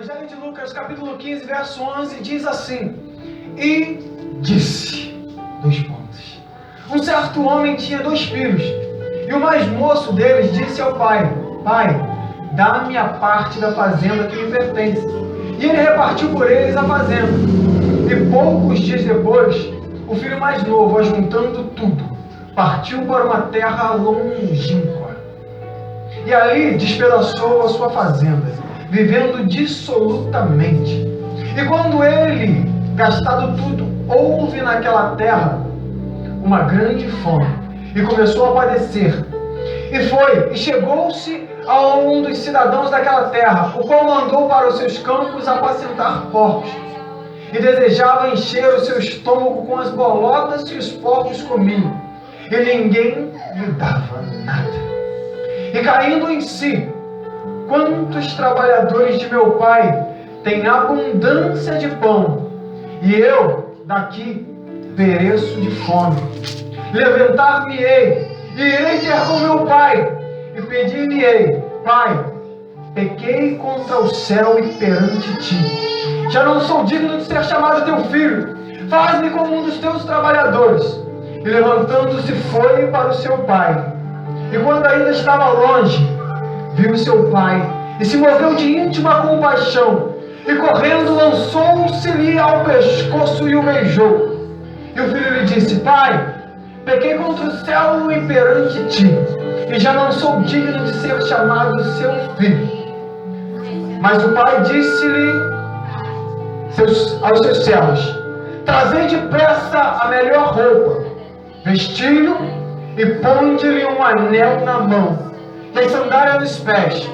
Evangelho de Lucas, capítulo 15, verso 11, diz assim: E disse, um certo homem tinha 2 filhos, e o mais moço deles disse ao pai: Pai, dá-me a parte da fazenda que me pertence. E ele repartiu por eles a fazenda. E poucos dias depois, o filho mais novo, ajuntando tudo, partiu para uma terra longínqua. E ali despedaçou a sua fazenda, vivendo dissolutamente. E quando ele, gastado tudo, houve naquela terra uma grande fome, e começou a padecer. E foi, e chegou-se a um dos cidadãos daquela terra, o qual mandou para os seus campos apacentar porcos, e desejava encher o seu estômago com as bolotas que os porcos comiam, e ninguém lhe dava nada. E caindo em si: Quantos trabalhadores de meu pai têm abundância de pão, e eu daqui pereço de fome. Levantar-me-ei, e irei ter com meu pai, e pedir-lhe-ei: Pai, pequei contra o céu e perante ti. Já não sou digno de ser chamado teu filho. Faz-me como um dos teus trabalhadores. E levantando-se foi para o seu pai. E quando ainda estava longe, viu seu pai, e se moveu de íntima compaixão, e correndo lançou-se-lhe ao pescoço e o beijou. E o filho lhe disse: Pai, pequei contra o céu e perante ti, e já não sou digno de ser chamado seu filho. Mas o pai disse-lhe aos seus servos: Trazei depressa a melhor roupa, vestiu-lhe e ponde-lhe um anel na mão, e a sandália nos pés.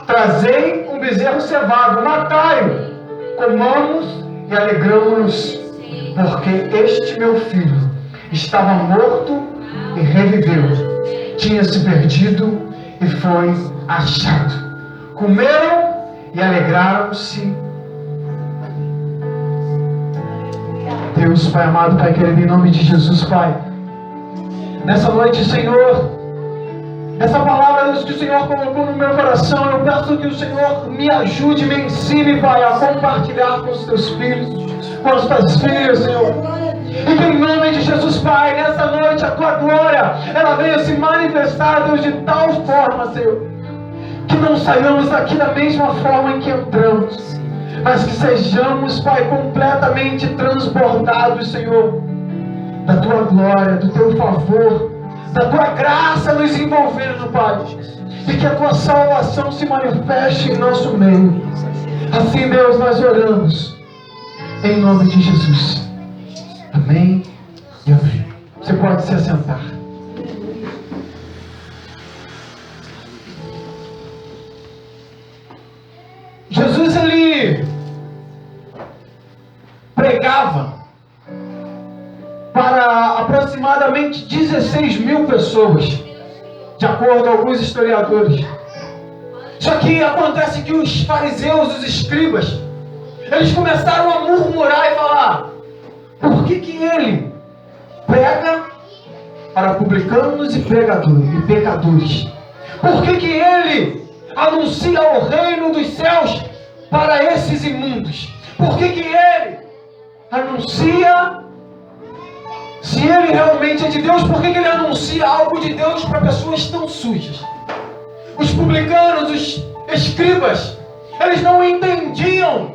Trazei um bezerro cevado, matai-o, comamos e alegramo-nos, porque este meu filho estava morto e reviveu, tinha se perdido e foi achado. Comeram e alegraram-se. Deus, Pai amado, Pai querido, em nome de Jesus, Pai, nessa noite, Senhor, essa palavra que o Senhor colocou no meu coração, eu peço que o Senhor me ajude, me ensine, Pai, a compartilhar com os teus filhos, com as tuas filhas, Senhor. E que em nome de Jesus, Pai, nessa noite a tua glória, ela venha se manifestar, Deus, de tal forma, Senhor, que não saiamos daqui da mesma forma em que entramos, mas que sejamos, Pai, completamente transbordados, Senhor, da tua glória, do teu favor, da tua graça nos envolvendo, Pai, e que a tua salvação se manifeste em nosso meio. Assim, Deus, nós oramos em nome de Jesus. Amém e amém. Você pode se assentar. Jesus, ele pregava para aproximadamente 16 mil pessoas, de acordo com alguns historiadores. Só que acontece que os fariseus, os escribas, eles começaram a murmurar e falar: por que ele prega para publicanos e pecadores? Por que ele anuncia o reino dos céus para esses imundos? Por que ele anuncia? Se ele realmente é de Deus, por que ele anuncia algo de Deus para pessoas tão sujas? Os publicanos, os escribas, eles não entendiam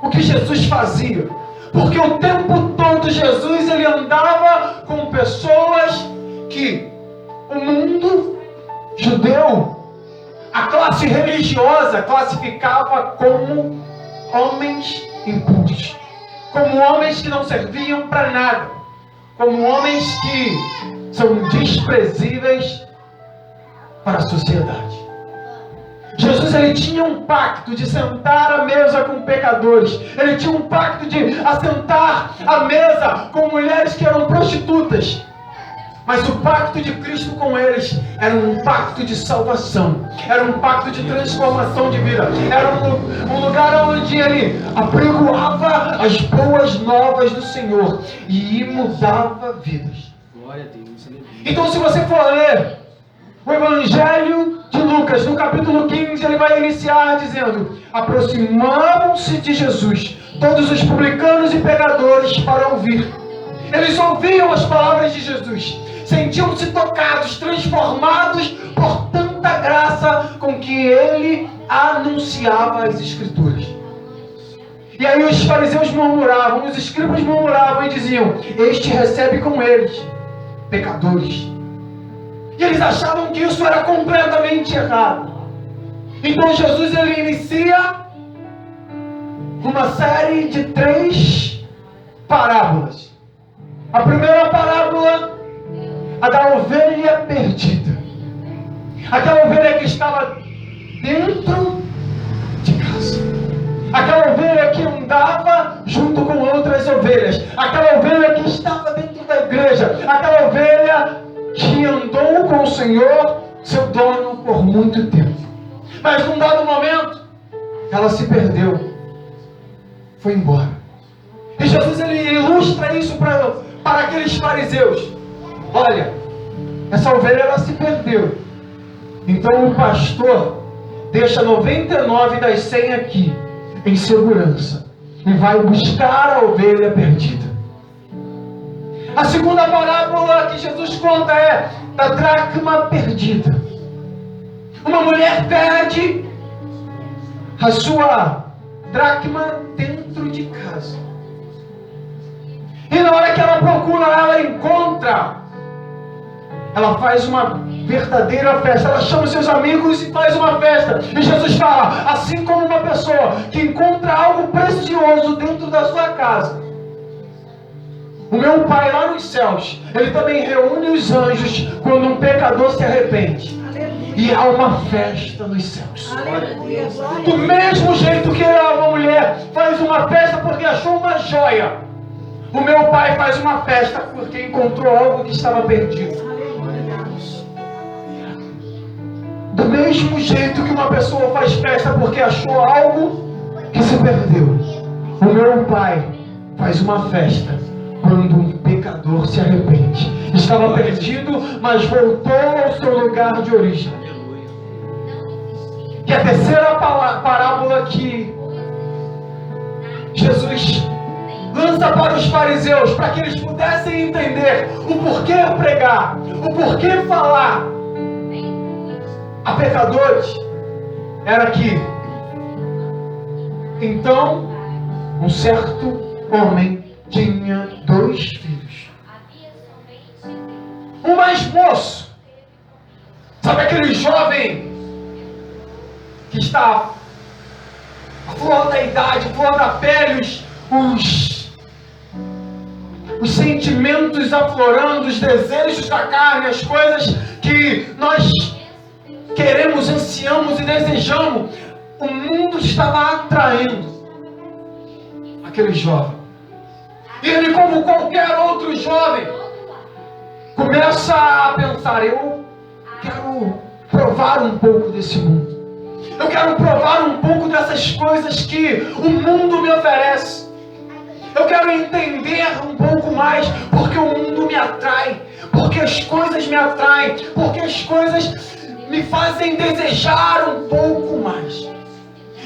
o que Jesus fazia, porque o tempo todo Jesus ele andava com pessoas que o mundo judeu, a classe religiosa, classificava como homens impuros, como homens que não serviam para nada, como homens que são desprezíveis para a sociedade. Jesus, ele tinha um pacto de sentar à mesa com pecadores. Ele tinha um pacto de assentar à mesa com mulheres que eram prostitutas. Mas o pacto de Cristo com eles era um pacto de salvação, era um pacto de transformação de vida, era um lugar onde ele apregoava as boas novas do Senhor e mudava vidas. Glória a Deus. Então, se você for ler O Evangelho de Lucas, no capítulo 15, ele vai iniciar dizendo: aproximavam-se de Jesus todos os publicanos e pecadores para ouvir. Eles ouviam as palavras de Jesus, sentiam-se tocados, transformados por tanta graça com que ele anunciava as Escrituras. E aí os fariseus murmuravam, os escribas murmuravam e diziam: este recebe com eles pecadores. E eles achavam que isso era completamente errado. Então Jesus, ele inicia uma série de 3 parábolas. A primeira parábola, a da ovelha perdida. Aquela ovelha que estava dentro de casa. Aquela ovelha que andava junto com outras ovelhas. Aquela ovelha que estava dentro da igreja. Aquela ovelha que andou com o Senhor, seu dono, por muito tempo. Mas num dado momento, ela se perdeu. Foi embora. E Jesus, ele ilustra isso para aqueles fariseus. Olha, essa ovelha, ela se perdeu. Então o pastor deixa 99 das 100 aqui, em segurança, e vai buscar a ovelha perdida. A segunda parábola que Jesus conta é da dracma perdida. Uma mulher perde a sua dracma dentro de casa. E na hora que ela procura, ela encontra. Ela faz uma verdadeira festa. Ela chama seus amigos e faz uma festa. E Jesus fala: assim como uma pessoa que encontra algo precioso dentro da sua casa, o meu Pai lá nos céus, ele também reúne os anjos quando um pecador se arrepende. E há uma festa nos céus. Do mesmo jeito que uma mulher faz uma festa porque achou uma joia, o meu Pai faz uma festa porque encontrou algo que estava perdido. Do mesmo jeito que uma pessoa faz festa porque achou algo que se perdeu, o meu Pai faz uma festa quando um pecador se arrepende. Estava perdido, mas voltou ao seu lugar de origem. E a terceira parábola que Jesus lança para os fariseus, para que eles pudessem entender o porquê pregar, o porquê falar a pecadores, era que então um certo homem tinha 2 filhos. Um mais moço, sabe aquele jovem que está a flor da idade, a flor da pele, os sentimentos aflorando, os desejos da carne, as coisas que nós queremos, ansiamos e desejamos. O mundo estava atraindo aquele jovem. E ele, como qualquer outro jovem, começa a pensar: eu quero provar um pouco desse mundo. Eu quero provar um pouco dessas coisas que o mundo me oferece. Eu quero entender um pouco mais, porque o mundo me atrai, porque as coisas me atraem, porque as coisas me fazem desejar um pouco mais.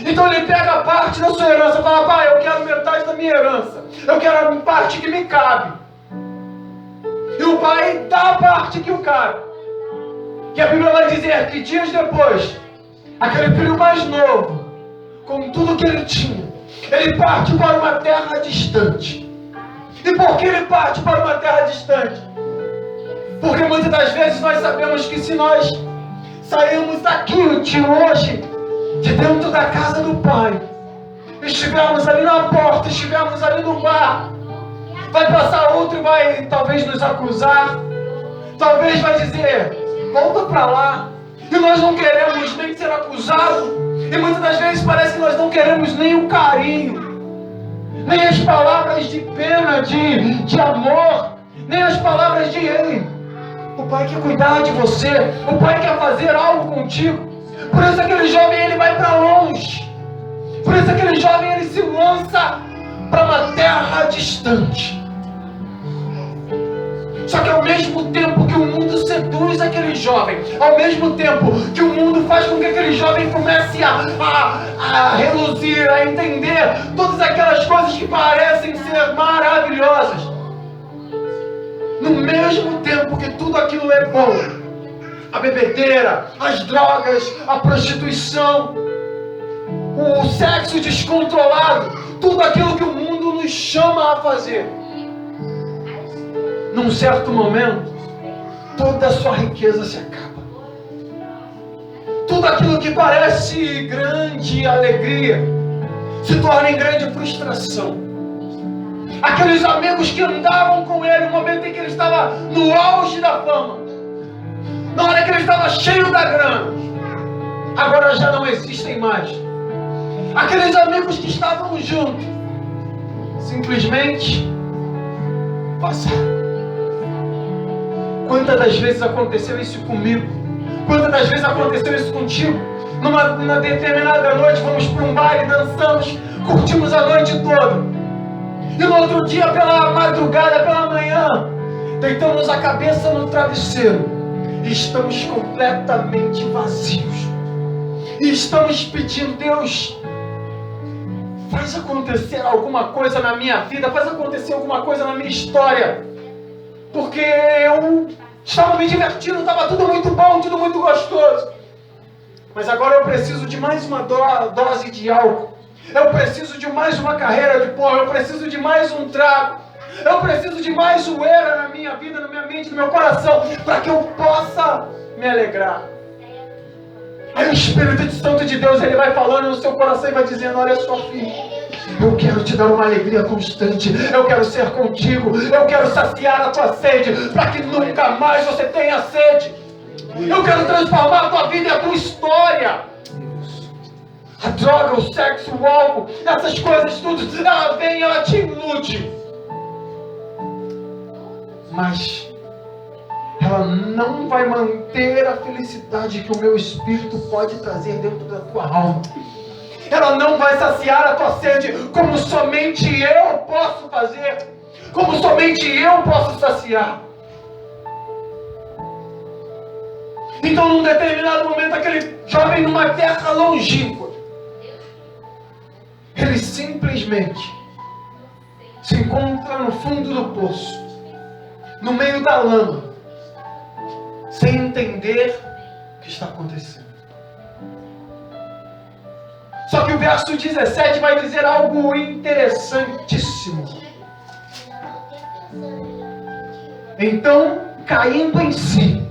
Então ele pega parte da sua herança e fala: pai, eu quero metade da minha herança, eu quero a parte que me cabe. E o pai dá a parte que o cabe. E a Bíblia vai dizer que dias depois, aquele filho mais novo, com tudo que ele tinha, ele parte para uma terra distante. E por que ele parte para uma terra distante? Porque muitas das vezes nós sabemos que se nós sairmos daqui de hoje, de dentro da casa do Pai, estivermos ali na porta, estivermos ali no bar, vai passar outro e vai talvez nos acusar, talvez vai dizer: volta para lá. E nós não queremos nem ser acusados. E muitas das vezes parece que nós não queremos nem o carinho, nem as palavras de pena, de amor, nem as palavras de Ele. O Pai quer cuidar de você, o Pai quer fazer algo contigo. Por isso aquele jovem, ele vai para longe. Por isso aquele jovem, ele se lança para uma terra distante. Só que ao mesmo tempo que o mundo seduz aquele jovem, ao mesmo tempo que o mundo faz com que aquele jovem comece a reluzir, a entender todas aquelas coisas que parecem ser maravilhosas, no mesmo tempo que tudo aquilo é bom, a bebedeira, as drogas, a prostituição, o sexo descontrolado, tudo aquilo que o mundo nos chama a fazer, num certo momento, toda a sua riqueza se acaba. Tudo aquilo que parece grande alegria se torna em grande frustração. Aqueles amigos que andavam com ele no momento em que ele estava no auge da fama, na hora que ele estava cheio da grana, agora já não existem mais. Aqueles amigos que estavam juntos, simplesmente passaram. Quantas das vezes aconteceu isso comigo? Quantas das vezes aconteceu isso contigo? Numa determinada noite, vamos para um baile, dançamos, curtimos a noite toda. E no outro dia, pela madrugada, pela manhã, deitamos a cabeça no travesseiro e estamos completamente vazios. E estamos pedindo: Deus, faz acontecer alguma coisa na minha vida, faz acontecer alguma coisa na minha história. Porque eu estava me divertindo, estava tudo muito bom, tudo muito gostoso. Mas agora eu preciso de mais uma dose de álcool. Eu preciso de mais uma carreira de porra. Eu preciso de mais um trago. Eu preciso de mais zoeira na minha vida, na minha mente, no meu coração, para que eu possa me alegrar. Aí o Espírito Santo de Deus, ele vai falando no seu coração e vai dizendo: olha só, filho, eu quero te dar uma alegria constante. Eu quero ser contigo. Eu quero saciar a tua sede, para que nunca mais você tenha sede. Eu quero transformar a tua vida e a tua história. A droga, o sexo, o álcool, essas coisas tudo, ela vem, ela te ilude. Mas ela não vai manter a felicidade que o meu Espírito pode trazer dentro da tua alma. Ela não vai saciar a tua sede como somente eu posso fazer, como somente eu posso saciar. Então, num determinado momento, aquele jovem numa terra longínqua, ele simplesmente se encontra no fundo do poço, no meio da lama, sem entender o que está acontecendo. Só que o verso 17 vai dizer algo interessantíssimo. Então, caindo em si,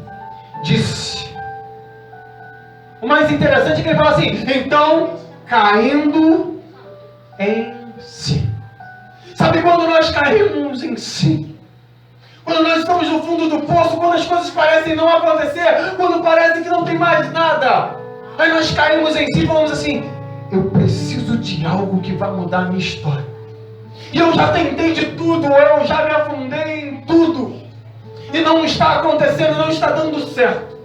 disse. O mais interessante é que ele fala assim: então, caindo em si. Sabe quando nós caímos em si? Quando nós estamos no fundo do poço, quando as coisas parecem não acontecer, quando parece que não tem mais nada, aí nós caímos em si e falamos assim: eu preciso de algo que vai mudar a minha história. E eu já tentei de tudo, eu já me afundei em tudo, e não está acontecendo, não está dando certo.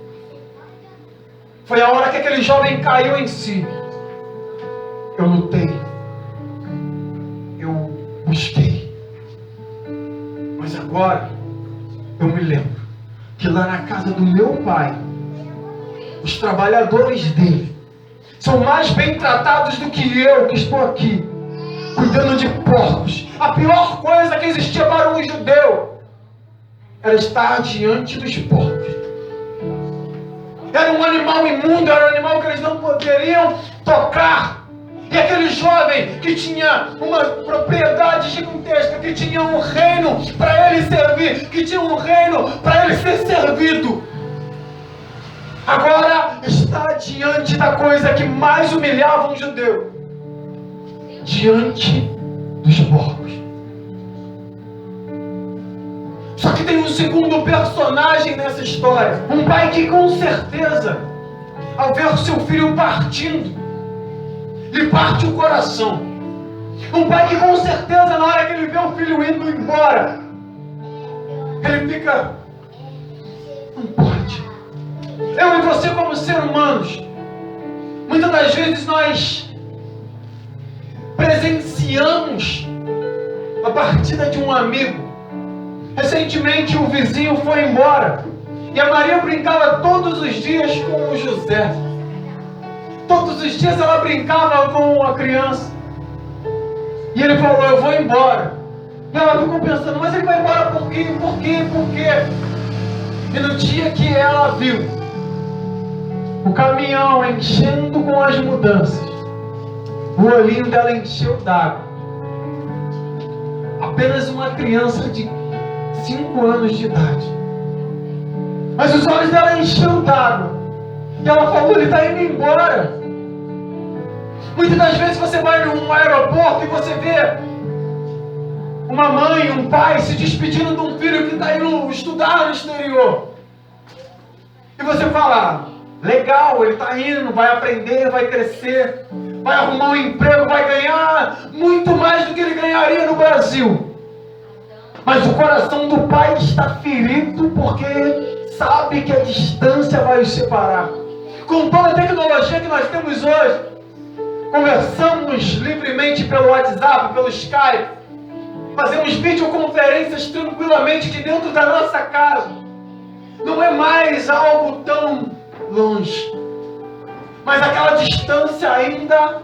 Foi a hora que aquele jovem caiu em si. Eu lutei, eu busquei, mas agora eu me lembro que lá na casa do meu pai, os trabalhadores dele são mais bem tratados do que eu, que estou aqui, cuidando de porcos. A pior coisa que existia para um judeu era estar diante dos porcos. Era um animal imundo, era um animal que eles não poderiam tocar. E aquele jovem que tinha uma propriedade gigantesca, que tinha um reino para ele servir, que tinha um reino para ele ser servido, agora está diante da coisa que mais humilhava um judeu, diante dos porcos. Só que tem um segundo personagem nessa história, um pai que com certeza, ao ver o seu filho partindo, lhe parte o coração. Um pai que com certeza, na hora que ele vê o filho indo embora, ele fica: não pode. Eu e você, como seres humanos, muitas das vezes nós presenciamos a partida de um amigo Recentemente o vizinho foi embora e a Maria brincava todos os dias com o José. Todos os dias ela brincava com a criança. E ele falou, eu vou embora. E ela ficou pensando, mas ele vai embora por quê? Por quê? Por quê? E no dia que ela viu o caminhão enchendo com as mudanças, o olhinho dela encheu d'água. Apenas uma criança de 5 anos de idade. Mas os olhos dela encheu d'água. E ela falou, ele está indo embora. Muitas das vezes você vai num aeroporto e você vê uma mãe, um pai se despedindo de um filho que está indo estudar no exterior. E você fala, legal, ele está indo, vai aprender, vai crescer, vai arrumar um emprego, vai ganhar muito mais do que ele ganharia no Brasil. Mas o coração do pai está ferido porque sabe que a distância vai os separar. Com toda a tecnologia que nós temos hoje, conversamos livremente pelo WhatsApp, pelo Skype, fazemos videoconferências tranquilamente de dentro da nossa casa. Não é mais algo tão longe, mas aquela distância ainda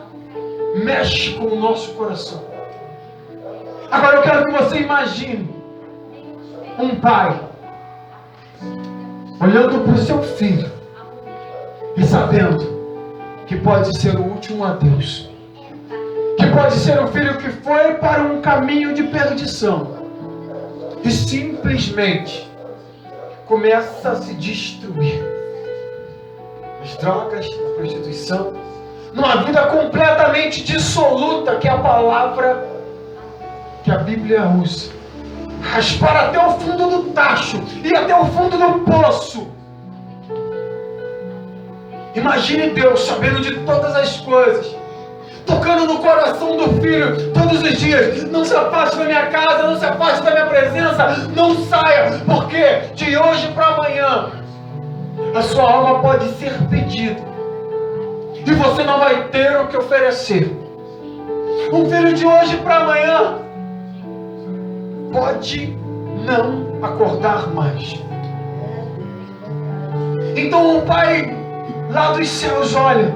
mexe com o nosso coração. Agora eu quero que você imagine um pai olhando para o seu filho e sabendo que pode ser o último adeus, que pode ser o filho que foi para um caminho de perdição e simplesmente começa a se destruir nas drogas, na prostituição, numa vida completamente dissoluta, que é a palavra que a Bíblia usa. Raspar até o fundo do tacho e até o fundo do poço. Imagine Deus sabendo de todas as coisas, tocando no coração do filho todos os dias. Não se afaste da minha casa, não se afaste da minha presença, não saia, porque de hoje para amanhã a sua alma pode ser pedida e você não vai ter o que oferecer. Um filho de hoje para amanhã pode não acordar mais. Então o pai lá dos céus olha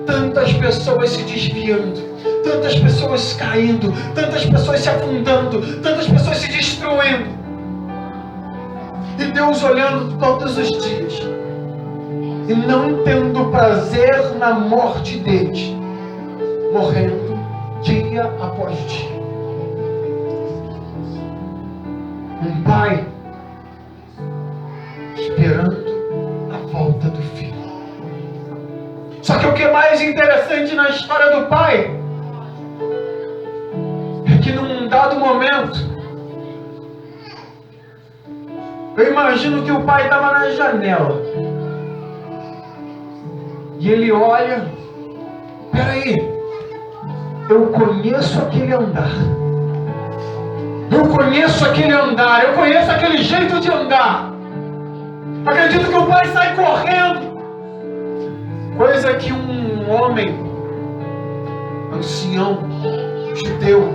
tantas pessoas se desviando, tantas pessoas caindo, tantas pessoas se afundando, tantas pessoas se destruindo. E Deus olhando todos os dias e não tendo prazer na morte deles, morrendo dia após dia. Um pai esperando a volta do filho. Só que o que é mais interessante na história do pai é que num dado momento, eu imagino que o pai estava na janela e ele olha, peraí, eu conheço aquele andar. Eu conheço aquele andar, eu conheço aquele jeito de andar. Acredito que o pai sai correndo. Coisa que um homem, ancião, judeu,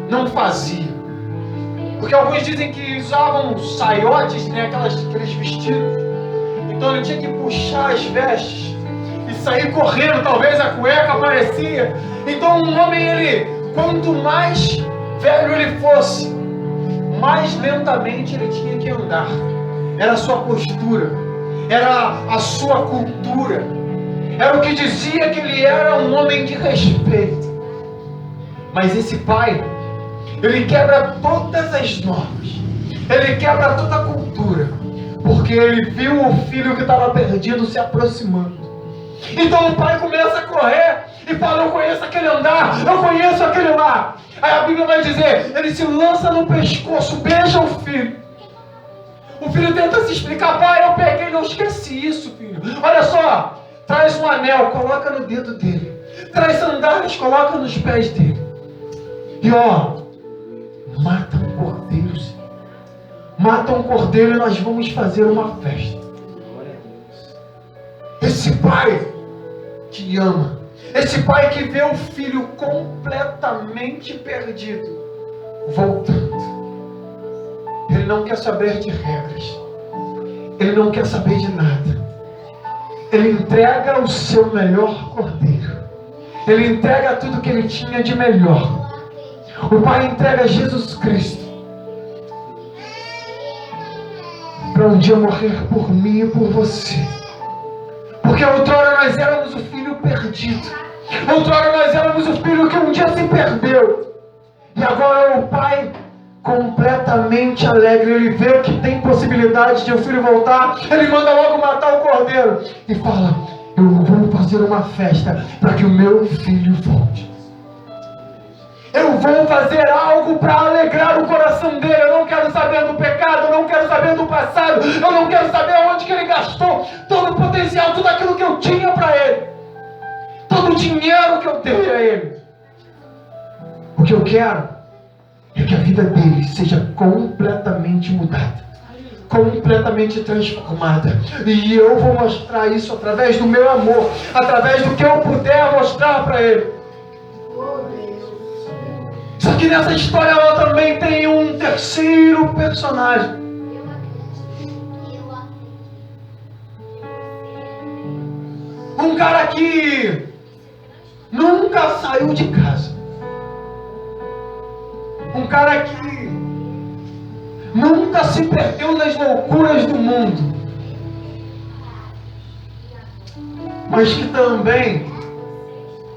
não fazia. Porque alguns dizem que usavam saiotes, né, aqueles vestidos. Então ele tinha que puxar as vestes e sair correndo. Talvez a cueca aparecia. Então um homem, ele, quanto mais velho ele fosse, mais lentamente ele tinha que andar. Era a sua postura, era a sua cultura, era o que dizia que ele era um homem de respeito. Mas esse pai, ele quebra todas as normas, ele quebra toda a cultura, porque ele viu o filho que estava perdido se aproximando. Então o pai começa a correr e fala, eu conheço aquele andar, eu conheço aquele lá. Aí a Bíblia vai dizer, ele se lança no pescoço, beija o filho. O filho tenta se explicar, pai, eu peguei, não esqueci isso, filho. Olha só, traz um anel, coloca no dedo dele. Traz sandálias, coloca nos pés dele. E ó, mata um cordeiro, Senhor. Mata um cordeiro e nós vamos fazer uma festa. Esse pai te ama. Esse pai que vê o filho completamente perdido, voltando. Ele não quer saber de regras. Ele não quer saber de nada. Ele entrega o seu melhor cordeiro. Ele entrega tudo que ele tinha de melhor. O Pai entrega Jesus Cristo para um dia morrer por mim e por você. Porque outrora nós éramos o filho perdido. Outrora nós éramos o filho que um dia se perdeu. E agora o Pai completamente alegre. Ele vê que tem possibilidade de o filho voltar. Ele manda logo matar o cordeiro. E fala: eu vou fazer uma festa para que o meu filho volte. Eu vou fazer algo para alegrar o coração dele. Eu não quero saber do pecado, eu não quero saber do passado, eu não quero saber onde que ele gastou todo o potencial, tudo aquilo que eu tinha para ele, todo o dinheiro que eu dei a ele. O que eu quero é que a vida dele seja completamente mudada, completamente transformada. E eu vou mostrar isso através do meu amor, através do que eu puder mostrar para ele. Só que nessa história ela também tem um terceiro personagem. Um cara que nunca saiu de casa. Um cara que nunca se perdeu nas loucuras do mundo. Mas que também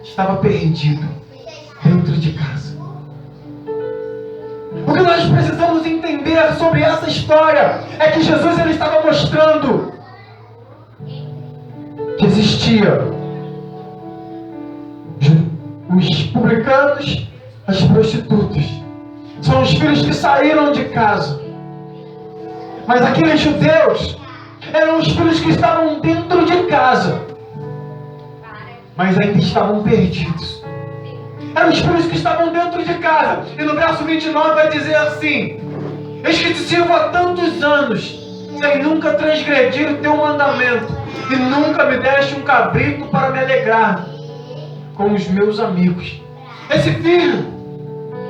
estava perdido dentro de casa. O que nós precisamos entender sobre essa história é que Jesus ele estava mostrando que existia os publicanos, as prostitutas. São os filhos que saíram de casa. Mas aqueles judeus eram os filhos que estavam dentro de casa, mas ainda estavam perdidos. Eram os filhos que estavam dentro de casa. E no verso 29 vai dizer assim: eis que te sirvo há tantos anos, sem nunca transgredir o teu mandamento, e nunca me deste um cabrito para me alegrar com os meus amigos. Esse filho,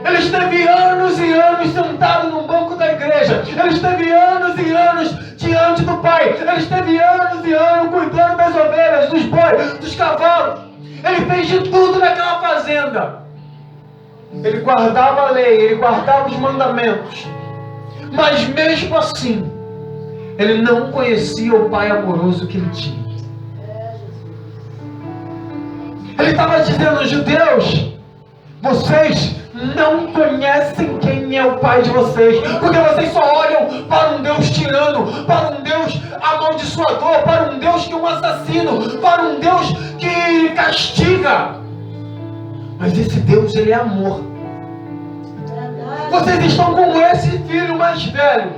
ele esteve anos e anos sentado no banco da igreja. Ele esteve anos e anos diante do Pai. Ele esteve anos e anos cuidando das ovelhas, dos bois, dos cavalos. Ele fez de tudo naquela fazenda. Ele guardava a lei, ele guardava os mandamentos. Mas mesmo assim, ele não conhecia o Pai amoroso que ele tinha. Ele estava dizendo: judeus, vocês não conhecem quem é o Pai de vocês, porque vocês só olham para um Deus tirano, para um Deus amaldiçoador, para um Deus que é um assassino, para um Deus que castiga. Mas esse Deus, ele é amor. Vocês estão como esse filho mais velho,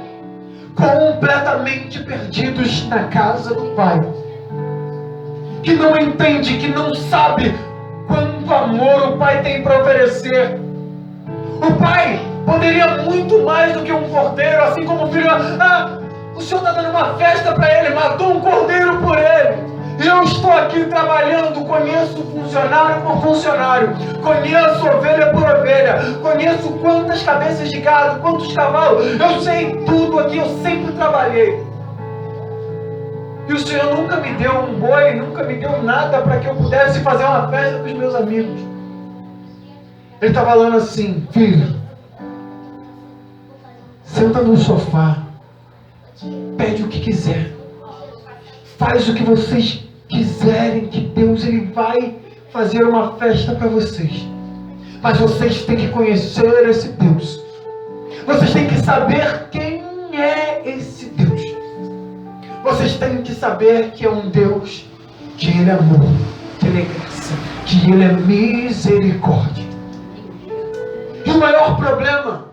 completamente perdidos na casa do Pai, que não entende, que não sabe quanto amor o Pai tem para oferecer. O Pai poderia muito mais do que um cordeiro, assim como o filho. O Senhor está dando uma festa para ele, matou um cordeiro por ele. E eu estou aqui trabalhando, conheço funcionário por funcionário, conheço ovelha por ovelha, conheço quantas cabeças de gado, quantos cavalos, eu sei tudo aqui, eu sempre trabalhei. E o Senhor nunca me deu um boi, nunca me deu nada para que eu pudesse fazer uma festa com os meus amigos. Ele está falando assim: filho, senta no sofá, pede o que quiser, faz o que vocês quiserem, que Deus ele vai fazer uma festa para vocês. Mas vocês têm que conhecer esse Deus. Vocês têm que saber quem é esse Deus. Vocês têm que saber que é um Deus que ele é amor, que ele é graça, que ele é misericórdia. E o maior problema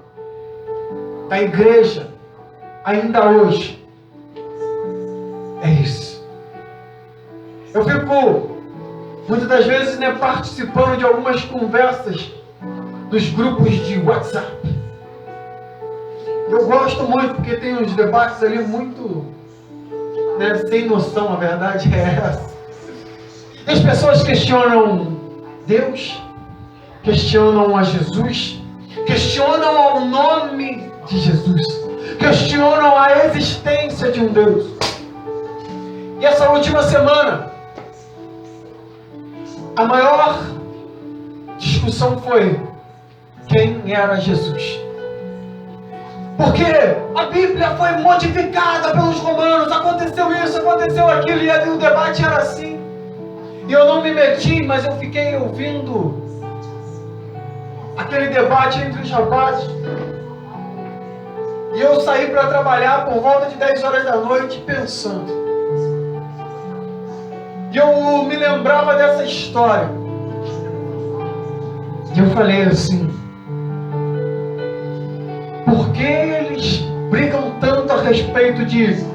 da igreja ainda hoje é isso. Eu fico muitas das vezes participando de algumas conversas dos grupos de WhatsApp. Eu gosto muito porque tem uns debates ali muito sem noção, a verdade é essa. As pessoas questionam Deus, questionam a Jesus, questionam ao nome de Jesus, questionam a existência de um Deus. E essa última semana, a maior discussão foi quem era Jesus. Porque a Bíblia foi modificada pelos romanos, aconteceu isso, aconteceu aquilo, e o debate era assim. E eu não me meti, mas eu fiquei ouvindo aquele debate entre os rapazes. E eu saí para trabalhar por volta de 10 horas da noite pensando. E eu me lembrava dessa história. E eu falei assim: por que eles brigam tanto a respeito de...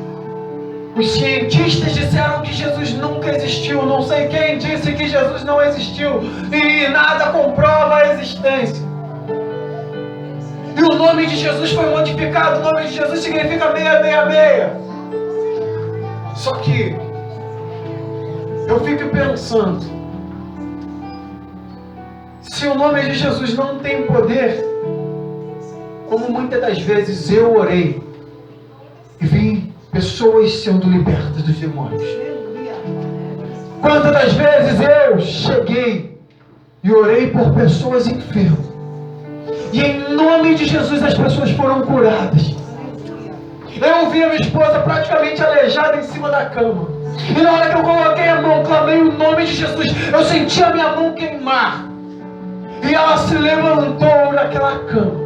Os cientistas disseram que Jesus nunca existiu, não sei quem disse que Jesus não existiu, e nada comprova a existência. E o nome de Jesus foi modificado, o nome de Jesus significa 666. Só que eu fico pensando, se o nome de Jesus não tem poder, como muitas das vezes eu orei e vi pessoas sendo libertas dos demônios. Quantas das vezes eu cheguei e orei por pessoas enfermas, e em nome de Jesus as pessoas foram curadas. Eu vi a minha esposa praticamente aleijada em cima da cama, e na hora que eu coloquei a mão, clamei o nome de Jesus, eu senti a minha mão queimar, e ela se levantou daquela cama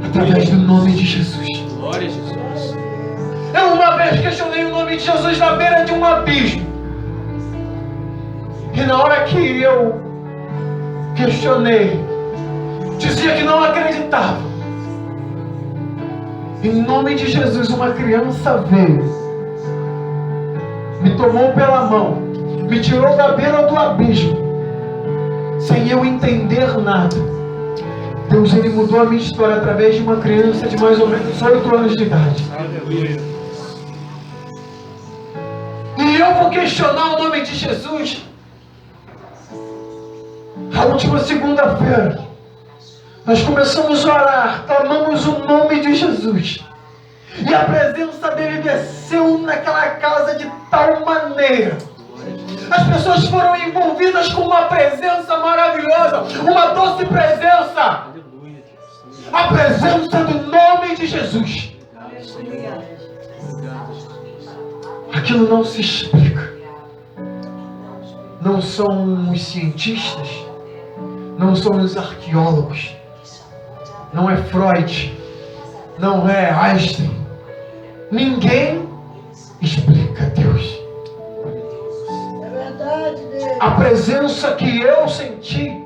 através do nome de Jesus. Glória a Jesus. Eu uma vez questionei o nome de Jesus na beira de um abismo, e na hora que eu questionei, dizia que não acreditava. Em nome de Jesus, uma criança veio, me tomou pela mão, me tirou da beira do abismo, sem eu entender nada. Deus, Ele mudou a minha história através de uma criança de mais ou menos 8 anos de idade. Aleluia. E eu vou questionar o nome de Jesus. A última segunda-feira, nós começamos a orar, clamamos o nome de Jesus. E a presença dele desceu naquela casa de tal maneira. As pessoas foram envolvidas com uma presença maravilhosa, uma doce presença. A presença do nome de Jesus. Aquilo não se explica. Não são os cientistas, não são os arqueólogos, não é Freud, não é Einstein. Ninguém explica Deus. É verdade, Deus. A presença que eu senti.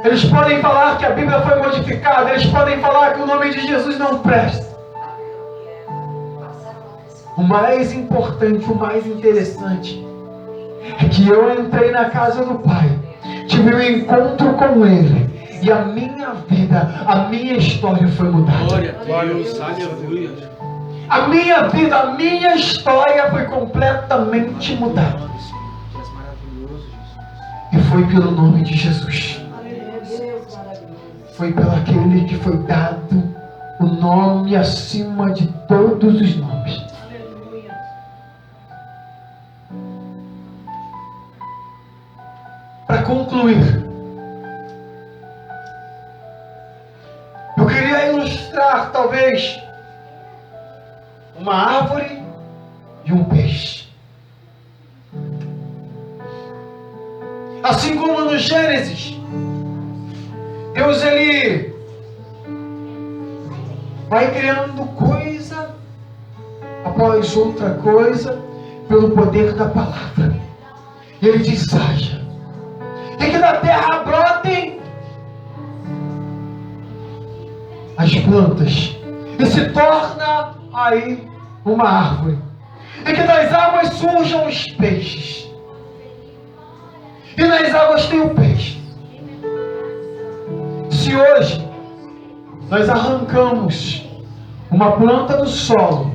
Eles podem falar que a Bíblia foi modificada, eles podem falar que o nome de Jesus não presta. O mais importante, o mais interessante, é que eu entrei na casa do Pai, tive um encontro com Ele, e a minha vida, a minha história foi mudada. Glória a Deus. Aleluia. A minha vida, a minha história foi completamente mudada. E foi pelo nome de Jesus. Foi pelo aquele que foi dado o nome acima de todos os nomes. Para concluir, eu queria ilustrar talvez uma árvore e um peixe. Assim como no Gênesis, Deus ele vai criando coisa após outra coisa pelo poder da palavra. E ele diz: haja. E que da terra brotem as plantas e se torna aí uma árvore. E que das águas surjam os peixes. E nas águas tem o peixe. Se hoje nós arrancamos uma planta do solo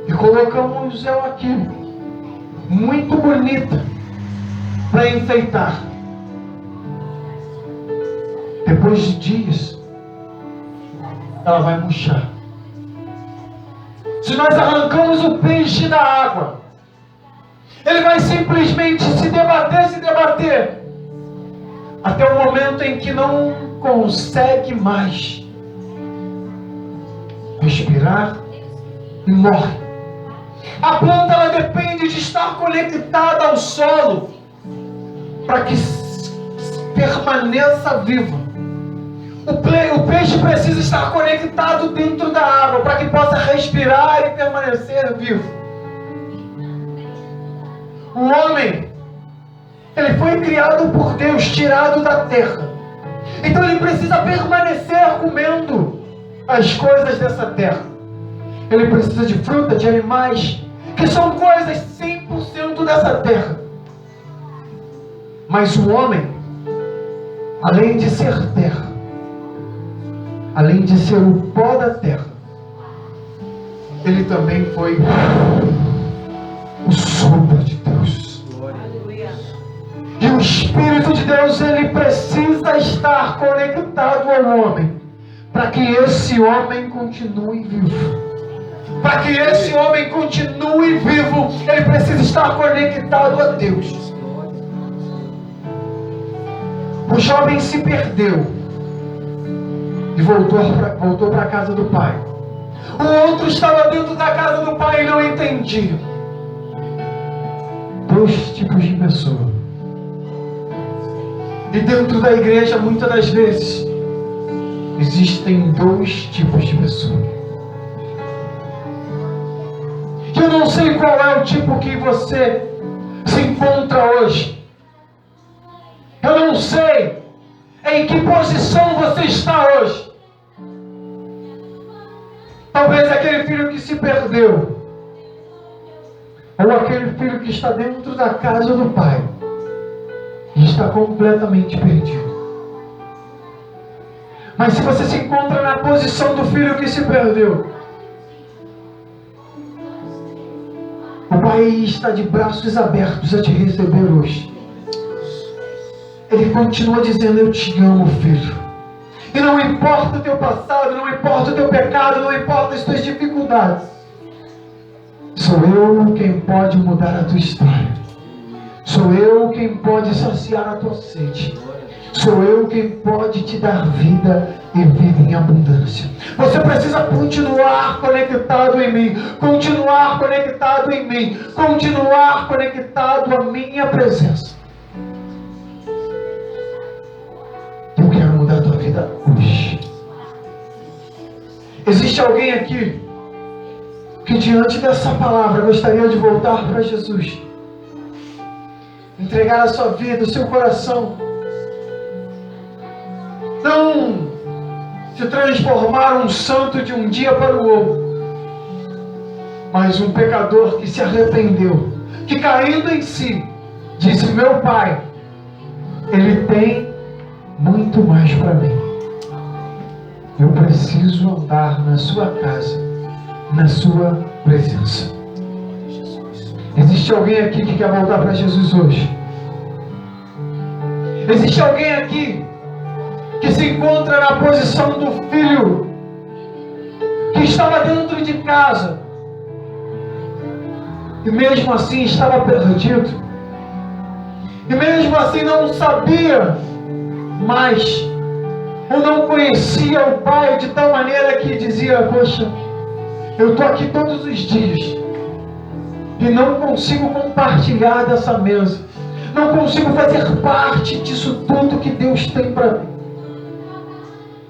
e colocamos ela aqui, muito bonita, para enfeitar, depois de dias ela vai murchar. Se nós arrancamos o peixe da água, ele vai simplesmente se debater, até o momento em que não consegue mais respirar e morre. A planta, ela depende de estar conectada ao solo para que permaneça viva. O peixe precisa estar conectado dentro da água para que possa respirar e permanecer vivo. O homem, ele foi criado por Deus, tirado da terra. Então ele precisa permanecer comendo as coisas dessa terra. Ele precisa de fruta, de animais, que são coisas 100% dessa terra. Mas o homem, além de ser terra, além de ser o pó da terra, ele também foi o sopro de Deus. E o Espírito de Deus, ele precisa estar conectado ao homem, para que esse homem continue vivo. Para que esse homem continue vivo, ele precisa estar conectado a Deus. O jovem se perdeu e voltou para a casa do pai. O outro estava dentro da casa do pai e não entendia. Dois tipos de pessoa. E dentro da igreja, muitas das vezes, existem dois tipos de pessoa. Eu não sei qual é o tipo que você se encontra hoje. Eu não sei em que posição você está hoje. Talvez aquele filho que se perdeu, ou aquele filho que está dentro da casa do pai e está completamente perdido. Mas se você se encontra na posição do filho que se perdeu, o pai está de braços abertos a te receber hoje. Ele continua dizendo: eu te amo, filho. E não importa o teu passado, não importa o teu pecado, não importa as tuas dificuldades. Sou eu quem pode mudar a tua história. Sou eu quem pode saciar a tua sede. Sou eu quem pode te dar vida e vida em abundância. Você precisa continuar conectado em mim. Continuar conectado em mim. Continuar conectado à minha presença. Eu quero mudar a tua vida hoje. Existe alguém aqui que diante dessa palavra gostaria de voltar para Jesus, entregar a sua vida, o seu coração, não se transformar um santo de um dia para o outro, mas um pecador que se arrependeu, que caindo em si, disse: meu Pai, Ele tem muito mais para mim. Eu preciso andar na sua casa, na sua presença. Existe alguém aqui que quer voltar para Jesus hoje? Existe alguém aqui que se encontra na posição do filho que estava dentro de casa e mesmo assim estava perdido, e mesmo assim não sabia mais, ou não conhecia o pai de tal maneira que dizia: poxa, eu estou aqui todos os dias e não consigo compartilhar dessa mesa, não consigo fazer parte disso tudo que Deus tem para mim.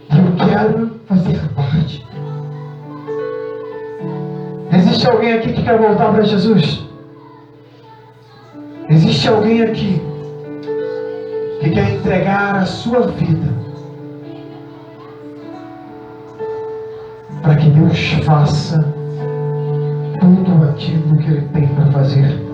Eu quero fazer parte. Existe alguém aqui que quer voltar para Jesus? Existe alguém aqui que quer entregar a sua vida para que Deus faça tudo aquilo que Ele tem para fazer